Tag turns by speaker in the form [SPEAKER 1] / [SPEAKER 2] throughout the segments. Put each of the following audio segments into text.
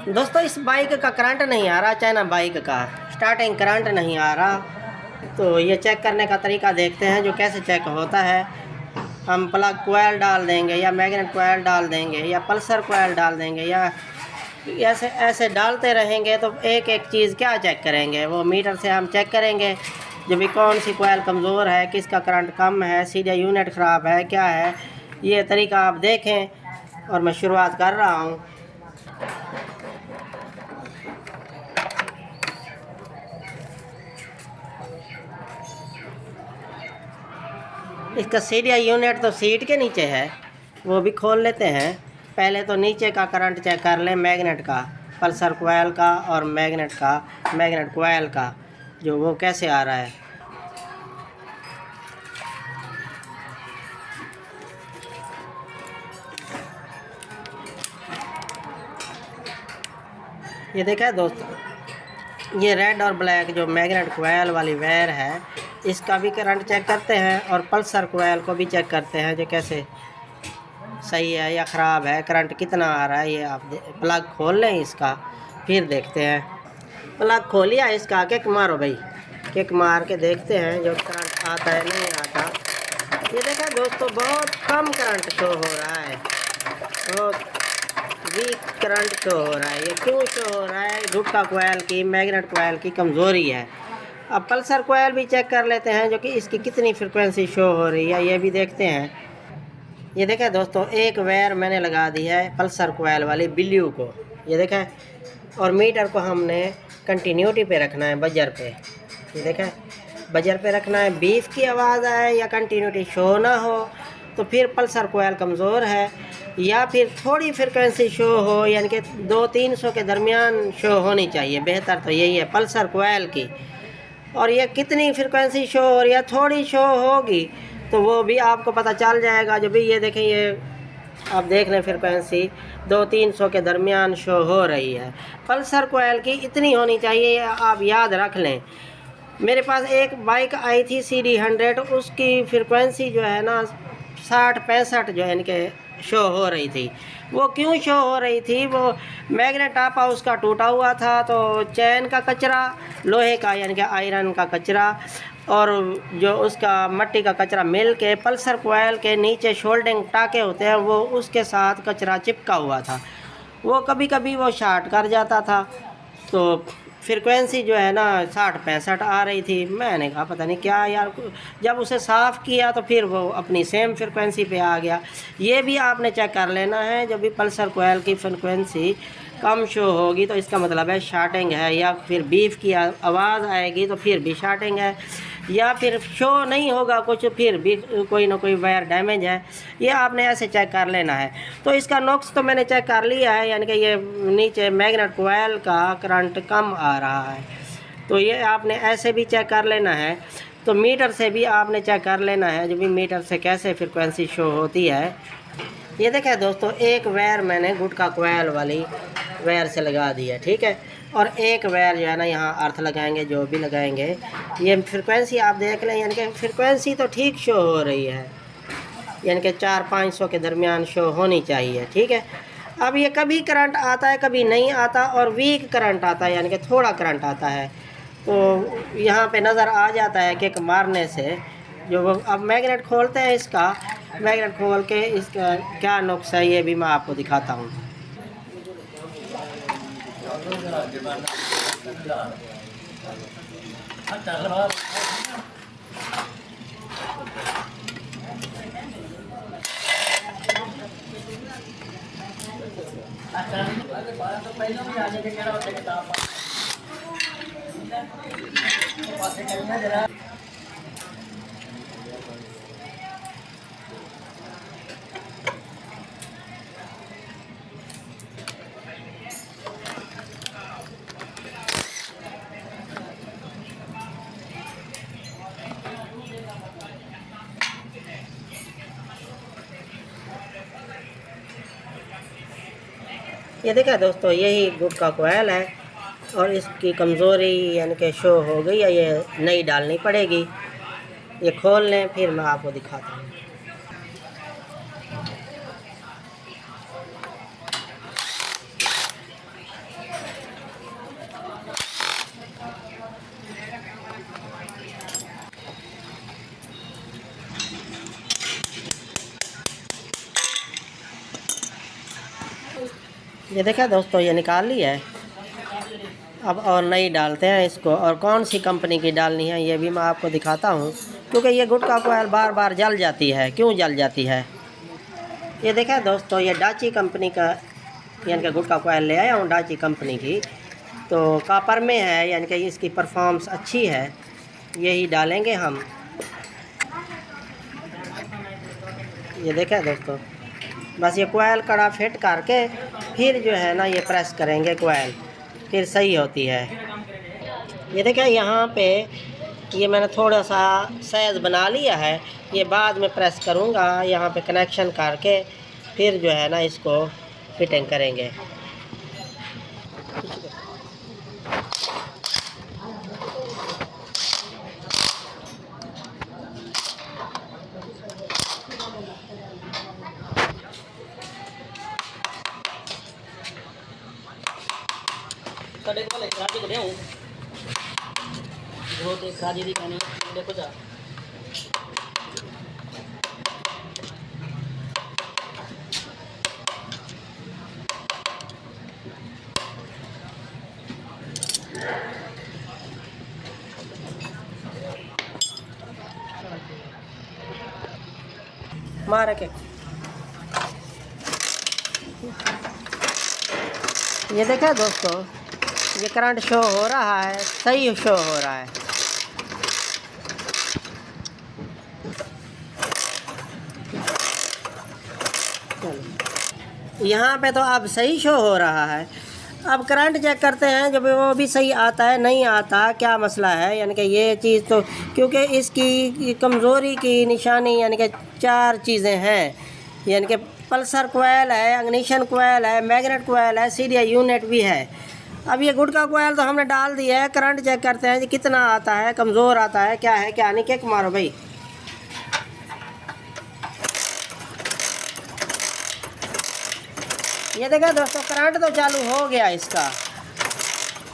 [SPEAKER 1] दोस्तों इस बाइक का करंट नहीं आ रहा, चाइना बाइक का स्टार्टिंग करंट नहीं आ रहा। तो ये चेक करने का तरीका देखते हैं जो कैसे चेक होता है। हम प्लग कोयल डाल देंगे या मैग्नेट कोयल डाल देंगे या पल्सर कोयल डाल देंगे या ऐसे ऐसे डालते रहेंगे तो एक एक चीज़ क्या चेक करेंगे, वो मीटर से हम चेक करेंगे जो भी कौन सी कोयल कमज़ोर है, किसका करंट कम है, सीधे यूनिट ख़राब है, क्या है। ये तरीका आप देखें और मैं शुरुआत कर रहा हूँ। इसका सीढ़िया यूनिट तो सीट के नीचे है, वो भी खोल लेते हैं। पहले तो नीचे का करंट चेक कर लें, मैग्नेट का, पल्सर कोयल का और मैग्नेट कोयल का जो वो कैसे आ रहा है। ये देखा है दोस्तों, ये रेड और ब्लैक जो मैग्नेट कोयल वाली वायर है इसका भी करंट चेक करते हैं और पल्सर कोयल को भी चेक करते हैं जो कैसे सही है या ख़राब है, करंट कितना आ रहा है। ये आप प्लग खोल लें इसका, फिर देखते हैं। प्लग खोलिया इसका, किक मारो भाई, किक मार के देखते हैं जो करंट आता है नहीं आता। ये देखा दोस्तों बहुत कम करंट शो हो रहा है, बहुत वीक करंट शो हो रहा है। ये क्यों शो हो रहा है? गुटका कोयल की, मैग्नेट कोयल की कमज़ोरी है। अब पल्सर कोयल भी चेक कर लेते हैं जो कि इसकी कितनी फ्रिक्वेंसी शो हो रही है, ये भी देखते हैं। ये देखें दोस्तों, एक वायर मैंने लगा दी है पल्सर कोयल वाली ब्लू को, ये देखें, और मीटर को हमने कंटिन्यूटी पे रखना है, बजर पे। ये देखें बजर पे रखना है, बीफ की आवाज़ आए या कंटिन्यूटी शो ना हो तो फिर पल्सर कोयल कमज़ोर है, या फिर थोड़ी फ्रिक्वेंसी शो हो यानी कि 200-300 के दरमियान शो होनी चाहिए। बेहतर तो यही है पल्सर कोयल की। और ये कितनी फ्रिक्वेंसी शो हो रही है, थोड़ी शो होगी तो वो भी आपको पता चल जाएगा। जो भी ये देखें, ये आप देख लें फ्रिक्वेंसी 200-300 के दरमियान शो हो रही है। पल्सर कोयल की इतनी होनी चाहिए, आप याद रख लें। मेरे पास एक बाइक आई थी CD100, उसकी फ्रिक्वेंसी जो है ना 60-65 जो है इनके शो हो रही थी। वो क्यों शो हो रही थी? वो मैग्नेट टापा उसका टूटा हुआ था, तो चैन का कचरा, लोहे का यानी कि आयरन का कचरा और जो उसका मट्टी का कचरा मिल के पल्सर कोयल के नीचे शोल्डिंग टाके होते हैं वो उसके साथ कचरा चिपका हुआ था। वो कभी कभी वो शार्ट कर जाता था, तो फ्रिक्वेंसी जो है ना 60-65 आ रही थी। मैंने कहा पता नहीं क्या यार, जब उसे साफ़ किया तो फिर वो अपनी सेम फ्रिक्वेंसी पे आ गया। ये भी आपने चेक कर लेना है, जब भी पल्सर कोयल की फ्रिक्वेंसी कम शो होगी तो इसका मतलब है शार्टिंग है, या फिर बीफ की आवाज़ आएगी तो फिर भी शार्टिंग है, या फिर शो नहीं होगा कुछ फिर भी कोई ना कोई वायर डैमेज है। ये आपने ऐसे चेक कर लेना है। तो इसका नुक्स तो मैंने चेक कर लिया है, यानी कि ये नीचे मैग्नेट कोयल का करंट कम आ रहा है, तो ये आपने ऐसे भी चेक कर लेना है। तो मीटर से भी आपने चेक कर लेना है, जो भी मीटर से कैसे फ्रिक्वेंसी शो होती है। ये देखें दोस्तों, एक वायर मैंने गुटका कोयल वाली वायर से लगा दी है, ठीक है, और एक वायर जो है ना यहाँ अर्थ लगाएंगे, जो भी लगाएंगे। ये फ्रिक्वेंसी आप देख लें, यानी कि फ्रिक्वेंसी तो ठीक शो हो रही है, यानी कि 400-500 के दरमियान शो होनी चाहिए, ठीक है। अब ये कभी करंट आता है कभी नहीं आता, और वीक करंट आता है यानी कि थोड़ा करंट आता है, तो यहाँ पे नज़र आ जाता है किक मारने से। जो वो अब मैग्नेट खोलते हैं, इसका मैग्नेट खोल के इसका क्या नुक्स है ये भी मैं आपको दिखाता हूँ। ये देखा दोस्तों, यही गुटका कोयल है और इसकी कमज़ोरी यानी कि शो हो गई है, ये नई डालनी पड़ेगी। ये खोल लें फिर मैं आपको दिखाता हूँ। ये देखा दोस्तों, ये निकाल ली है। अब और नई डालते हैं इसको, और कौन सी कंपनी की डालनी है ये भी मैं आपको दिखाता हूँ, क्योंकि ये गुटखा कोयल बार बार जल जाती है। क्यों जल जाती है? ये देखा दोस्तों, ये डाची कंपनी का यानी कि गुटखा कोयल ले आया हूँ डाची कंपनी की। तो कॉपर में है, यानी कि इसकी परफॉर्मेंस अच्छी है। यही डालेंगे हम। ये देखा दोस्तों, बस ये कोयल कड़ा फिट करके फिर जो है ना ये प्रेस करेंगे कोयल, फिर सही होती है। ये देखिए यहाँ पे ये मैंने थोड़ा सा साइज बना लिया है। ये बाद में प्रेस करूँगा यहाँ पे कनेक्शन करके, फिर जो है ना इसको फिटिंग करेंगे। देखो जा मार के। ये देखा दोस्तों, ये करंट शो हो रहा है, सही शो हो रहा है। यहाँ पे तो अब सही शो हो रहा है। अब करंट चेक करते हैं, जब वो भी सही आता है नहीं आता क्या मसला है। यानी कि ये चीज़ तो, क्योंकि इसकी कमज़ोरी की निशानी यानी कि 4 चीज़ें हैं। यानी कि पल्सर कोयल है, इग्निशन कोयल है, मैग्नेट कोयल है, सीरियल यूनिट भी है। अब ये गुटखा कोयल तो हमने डाल दिया है। करंट चेक करते हैं कि कितना आता है, कमज़ोर आता है, क्या है क्या नहीं। किक मारो भाई। ये देखा दोस्तों, करंट तो चालू हो गया, इसका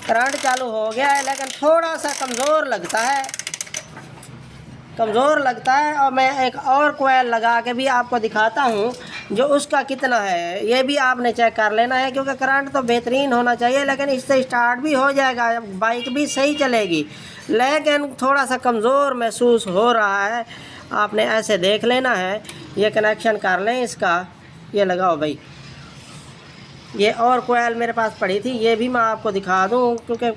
[SPEAKER 1] करंट चालू हो गया है, लेकिन थोड़ा सा कमज़ोर लगता है, कमज़ोर लगता है। और मैं एक और कोयल लगा के भी आपको दिखाता हूँ जो उसका कितना है। ये भी आपने चेक कर लेना है, क्योंकि करंट तो बेहतरीन होना चाहिए, लेकिन इससे स्टार्ट भी हो जाएगा, बाइक भी सही चलेगी, लेकिन थोड़ा सा कमज़ोर महसूस हो रहा है। आपने ऐसे देख लेना है। ये कनेक्शन कर लें इसका, ये लगाओ भाई। ये और कोयल मेरे पास पड़ी थी, ये भी मैं आपको दिखा दूँ, क्योंकि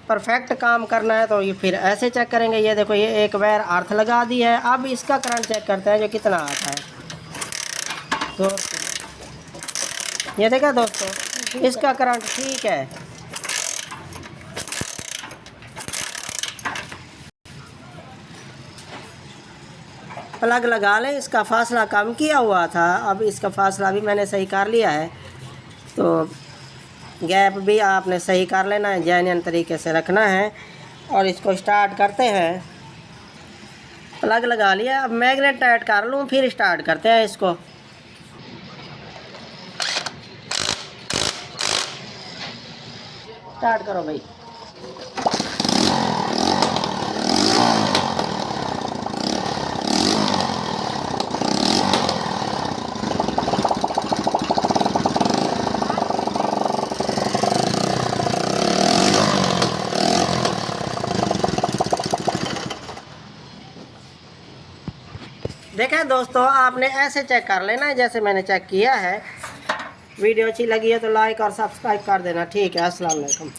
[SPEAKER 1] परफेक्ट काम करना है तो ये फिर ऐसे चेक करेंगे। ये देखो, ये एक वायर अर्थ लगा दी है। अब इसका करंट चेक करते हैं जो कितना आता है। तो ये देखा दोस्तों, इसका करंट ठीक है। प्लग लगा लें, इसका फासला कम किया हुआ था, अब इसका फासला भी मैंने सही कर लिया है। तो गैप भी आपने सही कर लेना है, जेन्युइन तरीके से रखना है। और इसको स्टार्ट करते हैं। प्लग लगा लिया, अब मैग्नेट टाइट कर लूँ, फिर स्टार्ट करते हैं इसको। स्टार्ट करो भाई। देखा दोस्तों, आपने ऐसे चेक कर लेना है जैसे मैंने चेक किया है। वीडियो अच्छी लगी है तो लाइक और सब्सक्राइब कर देना। ठीक है, अस्सलाम वालेकुम।